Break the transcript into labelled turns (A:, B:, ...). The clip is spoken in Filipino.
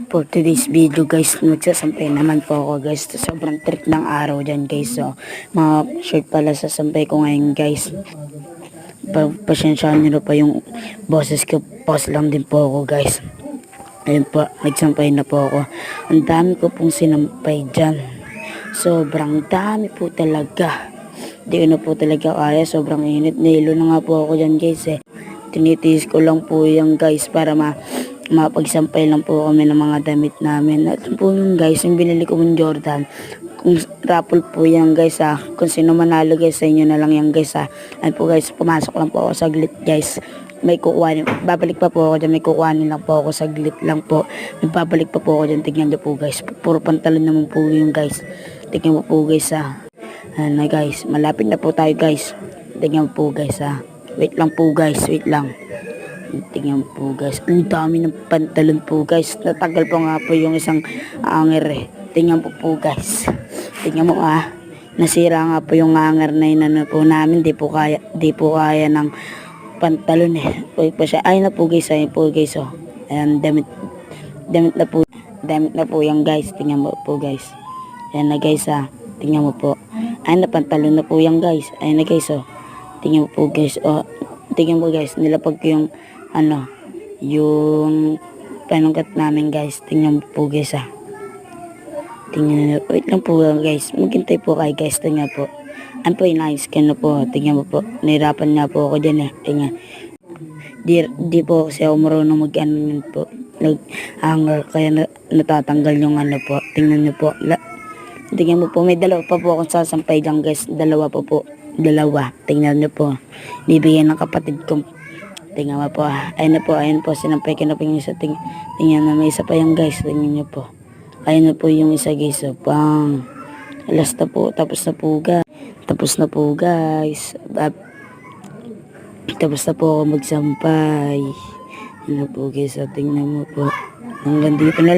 A: For today's video guys, magsasampay naman po ako guys. Sobrang trick ng araw dyan guys. So, mga short pala sasampay ko ngayon guys. Pasyensyahan nyo na pa yung boses ko. Pause lang din po ako guys. Ayun po, nagsampay na po ako. Ang dami ko pong sinampay dyan. Sobrang dami po talaga. Hindi ko na po talaga kaya. Sobrang init. Nilo na nga po ako dyan guys eh. Tinitiis ko lang po yan guys para mapagsampay lang po kami ng mga damit namin. At po yung guys, yung binili ko mong Jordan, kung raffle po yan guys ha, kung sino manalo guys sa inyo na lang yan guys ha. At po guys, pumasok lang po ako saglit guys, may kukuhanin, babalik pa po ako dyan, may kukuhanin lang po ako saglit lang po, may babalik pa po ako dyan. Tignan nyo po guys, puro pantalon naman po yung guys. Tignan mo po guys ha. Ano guys, malapit na po tayo guys. Tignan mo po guys ha. Wait lang po guys, wait lang. Tingnan po guys, ang dami ng pantalon po guys. Natagal pa nga po yung isang hanger eh. Tingnan po guys. Tingnan mo nasira nga po yung hanger na yun po namin. Di po kaya ng pantalon eh. Uy pa siya. Ayun na po guys, ayun po guys oh. Ayan, damit na po yan guys. Tingnan mo po guys. Ayan na guys tingnan mo po. Ayun na, pantalon na po yan guys. Ayun na guys oh. Tingnan mo po guys oh. Tingnan mo guys, nilapag ko yung yung panungkat namin guys. Tingnan mo po guys tingnan nyo, wait lang po guys, maghintay po kayo guys. Tingnan po, ano po yung na-scan na po. Tingnan mo po, nahirapan nga po ako dyan eh. Tingnan, di po kasi ako marunong mag-ano po, nag-hanger, kaya natatanggal yung po. Tingnan nyo po, tingnan mo po, may dalawa pa po akong sasampay dyan guys. Dalawa. Tingnan nyo po, bibigyan ng kapatid ko. Tingnan mo po ayun po, sinampay ko na po yung isa. Tingnan na may isa pa yung guys. Tingnan nyo po, ayun na po yung isa guys. So, pang last na po, tapos na po guys. Tapos na po ako magsampay. Ano po guys, tingnan mo po, hanggang dito na